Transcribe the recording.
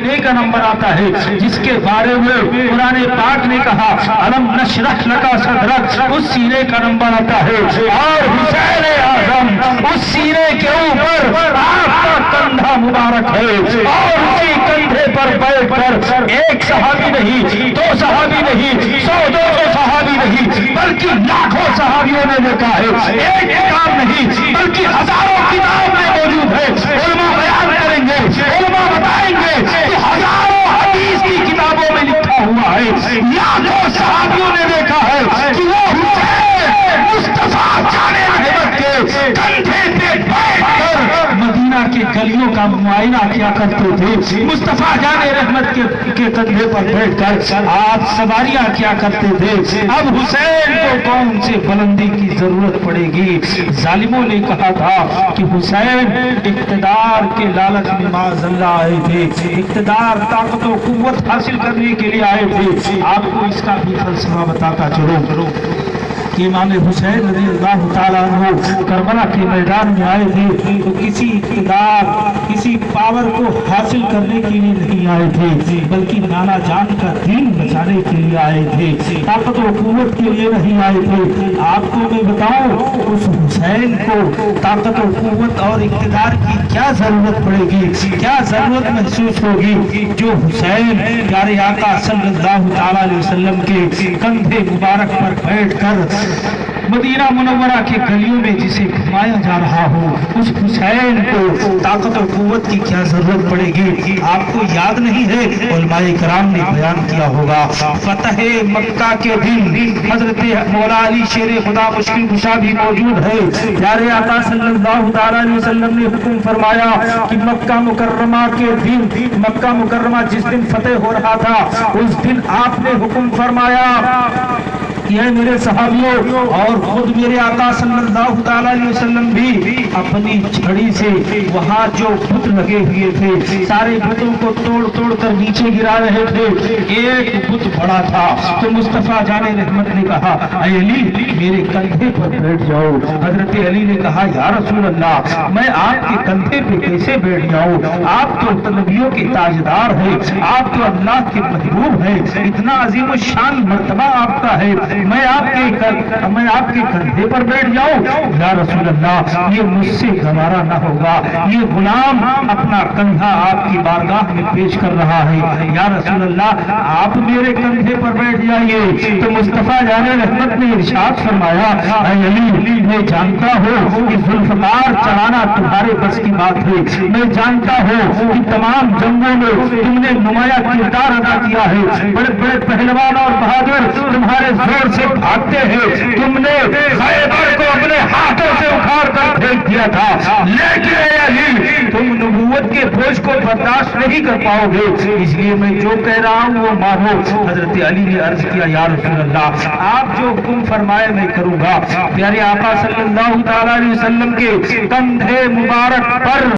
سینے کا نمبر آتا ہے جس کے بارے میں قرآن پاک نے کہا الم نشرح لک صدرک، اس سینے کا نمبر آتا ہے، اور حسین اعظم اس سینے کے اوپر آپ کا کندھا مبارک ہے، اور اسی کندھے پر بیٹھ کر ایک صحابی نہیں، دو صحابی نہیں، 100-200 صحابی نہیں، بلکہ لاکھوں صحابیوں نے دیکھا ہے، ایک کتاب نہیں بلکہ ہزاروں کتاب میں موجود ہے۔ علماء بیان کریں گے، علماء بتائیں گے کہ ہزاروں حدیث کی کتابوں میں لکھا ہوا ہے، لاکھوں صحابیوں نے دیکھا ہے کہ وہ حسین مصطفیٰ جان رحمت کے کندھے پہ بیٹھ کر مدینہ کے گلیوں کا معائنہ کیا کرتے تھے، مصطفیٰ جان رحمت کے کندھے پر بیٹھ کر آپ سواریاں کیا کرتے تھے۔ اب حسین کو کون سے بلندی کی ضرورت پڑے گی؟ ظالموں نے کہا تھا کہ حسین اقتدار کے لالچ میں معاذ اللہ آئے تھے، اقتدار طاقت و قوت حاصل کرنے کے لیے آئے تھے۔ آپ کو اس کا بھی فلسفہ بتاتا چلو کہ امام حسین رضی اللہ تعالیٰ عنہ کربلا کے میدان میں آئے تھے تو کسی اقتدار کسی پاور کو حاصل کرنے کے لیے نہیں آئے تھے، بلکہ نانا جان کا دین بچانے کے لیے آئے تھے، طاقت و قوت کے لیے نہیں آئے تھے۔ آپ کو میں بتاؤں اس حسین کو طاقت و قوت اور اقتدار کی کیا ضرورت پڑے گی، کیا ضرورت محسوس ہوگی، جو حسین پیارے آقا صلی اللہ تعالیٰ علیہ وسلم کے کندھے مبارک پر بیٹھ کر مدینہ منورہ کے گلیوں میں جسے گھمایا جا رہا ہو، اس حسین کو طاقت و قوت کی کیا ضرورت پڑے گی؟ آپ کو یاد نہیں ہے علماء کرام نے بیان کیا ہوگا، فتح مکہ کے دن حضرت مولا علی شیر خدا مشکل کشا بھی موجود ہے، پیارے آقا صلی اللہ تعالیٰ علیہ وسلم نے حکم فرمایا کہ مکہ مکرمہ کے دن، مکہ مکرمہ جس دن فتح ہو رہا تھا اس دن آپ نے حکم فرمایا یہ میرے صحابیوں اور خود میرے آقا صلی اللہ تعالیٰ علیہ وسلم بھی اپنی چھڑی سے وہاں جو بت لگے ہوئے تھے سارے بتوں کو توڑ توڑ کر نیچے گرا رہے تھے۔ ایک بت بڑا تھا تو مصطفیٰ جان رحمت نے کہا اے علی میرے کندھے پر بیٹھ جاؤ۔ حضرت علی نے کہا یا رسول اللہ میں آپ کے کندھے پہ کیسے بیٹھ جاؤں، آپ تو نبیوں کے تاجدار ہیں، آپ تو اللہ کے محبوب ہیں، اتنا عظیم الشان مرتبہ آپ کا ہے، میں آپ کے کندھے پر بیٹھ جاؤں؟ یا رسول اللہ یہ مجھ سے گوارا نہ ہوگا، یہ غلام اپنا کندھا آپ کی بارگاہ میں پیش کر رہا ہے، یا رسول اللہ آپ میرے کندھے پر بیٹھ جائیے۔ تو مصطفیٰ جان رحمت نے ارشاد فرمایا اے علی میں جانتا ہوں کہ ذوالفقار چلانا تمہارے بس کی بات ہے، میں جانتا ہوں کہ تمام جنگوں میں تم نے نمایاں کردار ادا کیا ہے، بڑے بڑے پہلوان اور بہادر تمہارے زور سے بھاگتے ہیں، تم نے خیبر کو اپنے ہاتھوں سے اکھاڑ کر پھینک دیا تھا، لیکن اے علی تم نبوت کے بوجھ کو برداشت نہیں کر پاؤ گے، اس لیے میں جو کہہ رہا ہوں وہ مانو۔ حضرت علی نے عرض کیا یا رسول اللہ آپ جو حکم فرمائے میں کروں گا۔ پیارے آقا صلی اللہ تعالیٰ علیہ وسلم کے کندھے مبارک پر